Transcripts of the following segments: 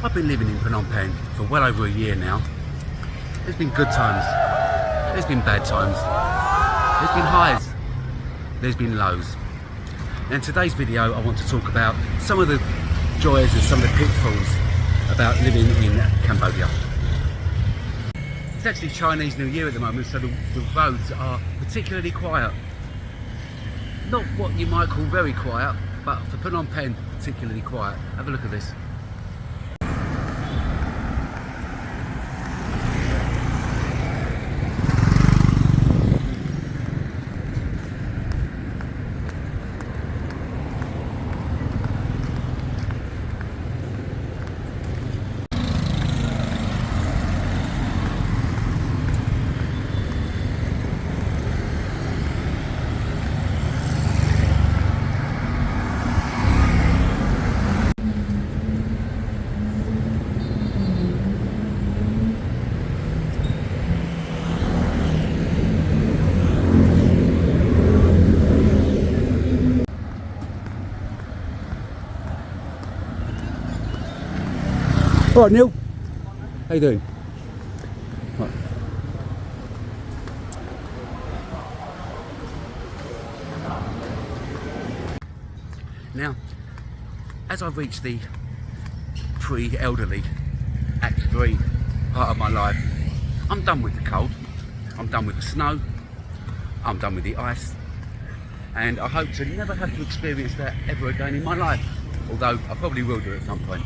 I've been living in Phnom Penh for well over a year now. There's been good times, there's been bad times, there's been highs, there's been lows. And in today's video I want to talk about some of the joys and some of the pitfalls about living in Cambodia. It's actually Chinese New Year at the moment, so the roads are particularly quiet. Not what you might call very quiet, but for Phnom Penh, particularly quiet. Have a look at this. All right, Neil. How you doing? Right. Now, as I've reached the pre-elderly Act 3 part of my life, I'm done with the cold, I'm done with the snow, I'm done with the ice, and I hope to never have to experience that ever again in my life, although I probably will do at some point.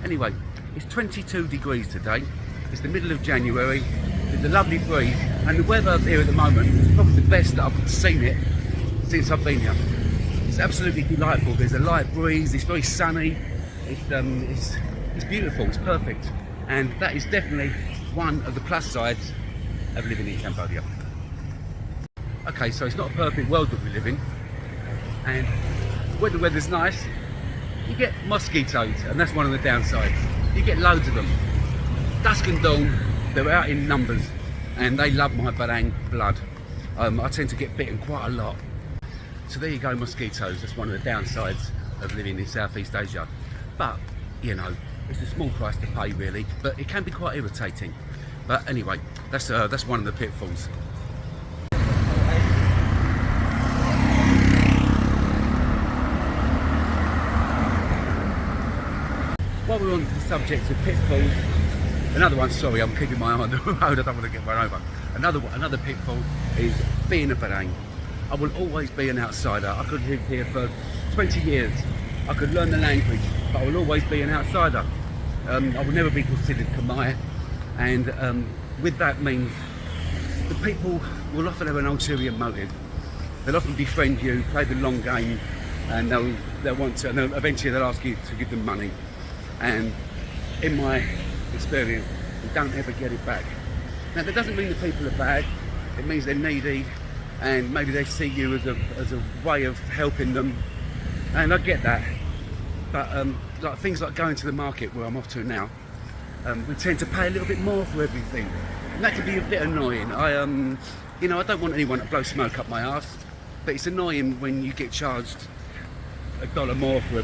Anyway, it's 22 degrees today, it's the middle of January, there's a lovely breeze, and the weather here at the moment is probably the best that I've seen it since I've been here. It's absolutely delightful, there's a light breeze, it's very sunny, it's beautiful, it's perfect, and that is definitely one of the plus sides of living in Cambodia. Okay, so it's not a perfect world that we live in, and when the weather's nice, you get mosquitoes, and that's one of the downsides. You get loads of them. Dusk and dawn, they're out in numbers, and they love my barang blood. I tend to get bitten quite a lot. So there you go, mosquitoes. That's one of the downsides of living in Southeast Asia. But, you know, it's a small price to pay really, but it can be quite irritating. But anyway, that's one of the pitfalls. While we're on the subject of pitfalls, another one, sorry, I'm keeping my eye on the road, I don't want to get run over. Another pitfall is being a barang. I will always be an outsider. I could live here for 20 years. I could learn the language, but I will always be an outsider. I will never be considered Khmer, and with that means the people will often have an ulterior motive. They'll often befriend you, play the long game, and they'll want to, and eventually they'll ask you to give them money. And in my experience, you don't ever get it back. Now that doesn't mean the people are bad, it means they're needy, and maybe they see you as a way of helping them, and I get that. But like things like going to the market where I'm off to now, we tend to pay a little bit more for everything, and that can be a bit annoying. You know, I don't want anyone to blow smoke up my arse, but it's annoying when you get charged $1 more for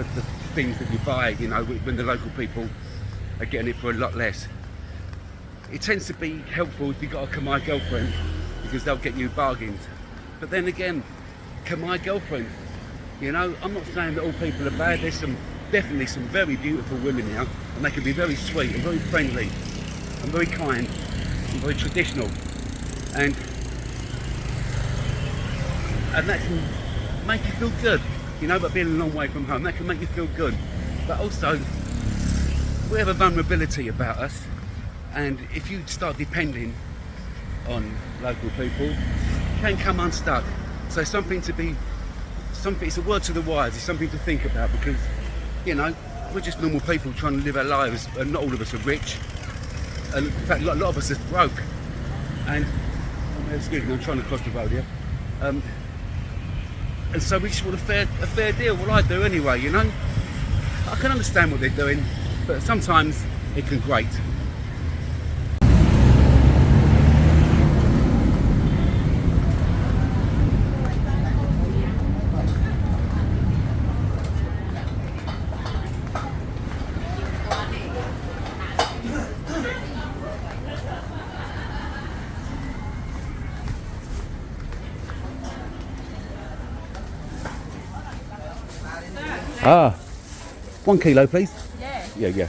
the things that you buy, you know, when the local people are getting it for a lot less. It tends to be helpful if you've got a Khmer girlfriend, because they'll get you bargains. But then again, Khmer girlfriends, you know, I'm not saying that all people are bad. There's definitely some very beautiful women here, and they can be very sweet and very friendly and very kind and very traditional, and that can make you feel good. You know, but being a long way from home, that can make you feel good. But also, we have a vulnerability about us, and if you start depending on local people, you can come unstuck. So it's a word to the wise, it's something to think about, because, you know, we're just normal people trying to live our lives, and not all of us are rich. And in fact, a lot of us are broke. And, excuse me, I'm trying to cross the road here. And so we just want a fair deal. Well, I do anyway, you know. I can understand what they're doing, but sometimes it can grate. Ah, 1 kilo, please. Yeah. Yeah, yeah.